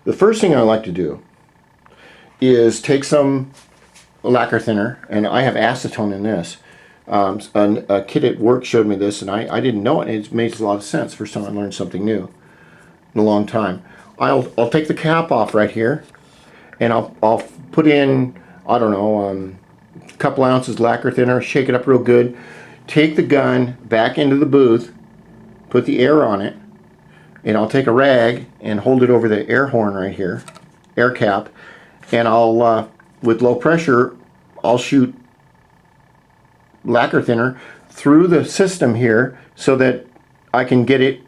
The first thing I like to do is take some lacquer thinner, and I have acetone in this. A kid at work showed me this, and I didn't know it, and it makes a lot of sense. First time I learned something new in a long time. I'll take the cap off right here, and I'll put in, I don't know, a couple ounces lacquer thinner, shake it up real good, take the gun back into the booth, put the air on it, and I'll take a rag and hold it over the air horn right here, air cap, and I'll, with low pressure, I'll shoot lacquer thinner through the system here so that I can get it,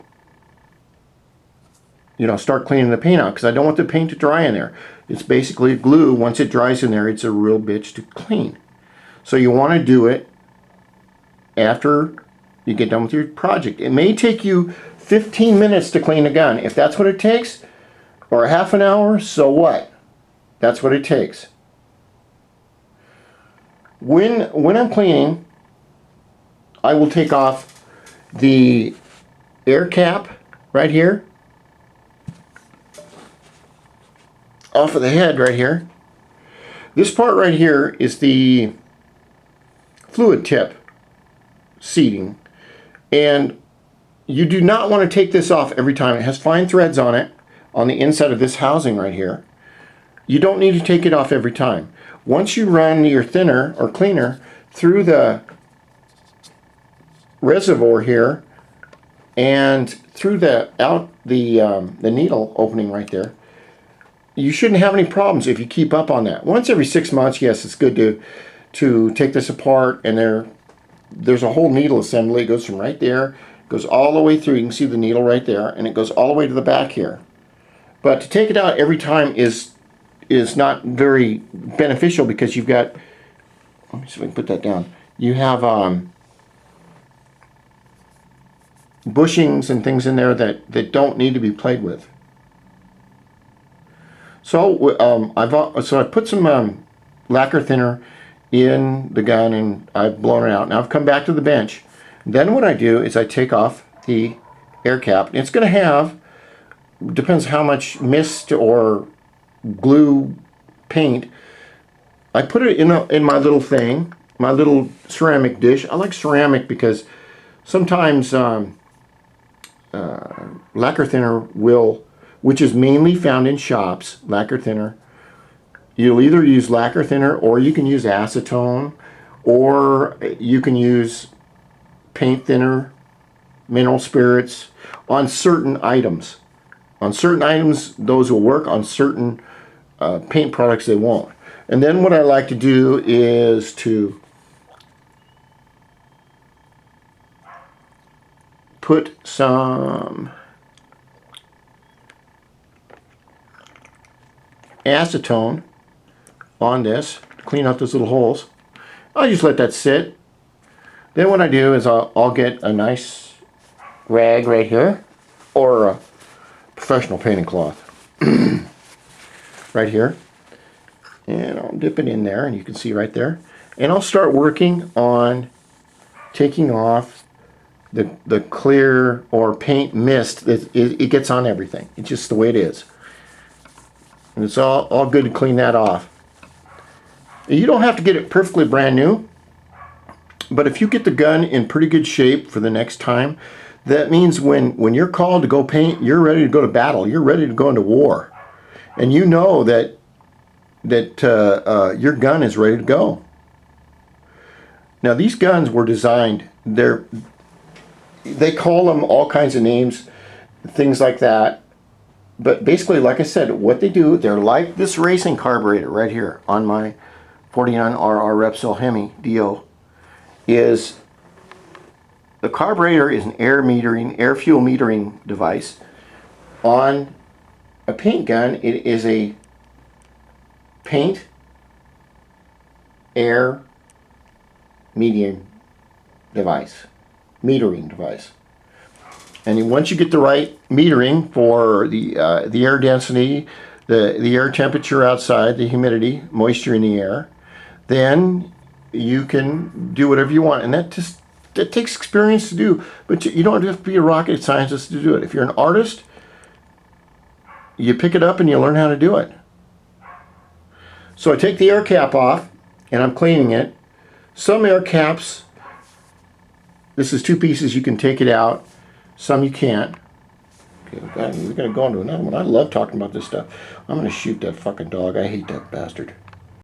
you know, start cleaning the paint out, because I don't want the paint to dry in there. It's basically glue. Once it dries in there, it's a real bitch to clean. So you want to do it after you get done with your project. It may take you 15 minutes to clean a gun. If that's what it takes, or a half an hour, so what? That's what it takes. When I'm cleaning, I will take off the air cap right here, off of the head right here. This part right here is the fluid tip seating, and you do not want to take this off every time. It has fine threads on it on the inside of this housing right here. You don't need to take it off every time. Once you run your thinner or cleaner through the reservoir here and through the needle opening right there, you shouldn't have any problems if you keep up on that. Once every 6 months, yes, it's good to take this apart, and there's a whole needle assembly. It goes from right there, goes all the way through. You can see the needle right there, and it goes all the way to the back here. But to take it out every time is not very beneficial, because you've got, let me see if I can put that down. You have bushings and things in there that don't need to be played with. So I put some lacquer thinner in the gun, and I've blown it out. Now I've come back to the bench. Then what I do is I take off the air cap. It's going to have, depends how much mist or glue paint. I put it in my little thing, my little ceramic dish. I like ceramic because sometimes lacquer thinner will, which is mainly found in shops, lacquer thinner. You'll either use lacquer thinner, or you can use acetone, or you can use paint thinner, mineral spirits on certain items. On certain items, those will work. On certain paint products, they won't. And then what I like to do is to put some acetone on this to clean out those little holes. I'll just let that sit. Then what I do is I'll get a nice rag right here, or a professional painting cloth right here, and I'll dip it in there, and you can see right there, and I'll start working on taking off the clear or paint mist that it gets on everything. It's just the way it is, and it's all good to clean that off. You don't have to get it perfectly brand new, but if you get the gun in pretty good shape for the next time, that means when you're called to go paint, you're ready to go to battle. You're ready to go into war, and you know that your gun is ready to go. Now these guns were designed. They call them all kinds of names, things like that. But basically, like I said, what they do, they're like this racing carburetor right here on my 49RR Repsol Hemi DO. Is the carburetor is an air fuel metering device. On a paint gun, it is a paint air metering device. And once you get the right metering for the air density, the air temperature outside, the humidity, moisture in the air, then you can do whatever you want. And that takes experience to do, but you don't have to be a rocket scientist to do it. If you're an artist, you pick it up and you learn how to do it. So I take the air cap off and I'm cleaning it. Some air caps, this is 2 pieces, you can take it out. Some you can't. Okay, we're gonna go into another one. I love talking about this stuff. I'm gonna shoot that fucking dog. I hate that bastard.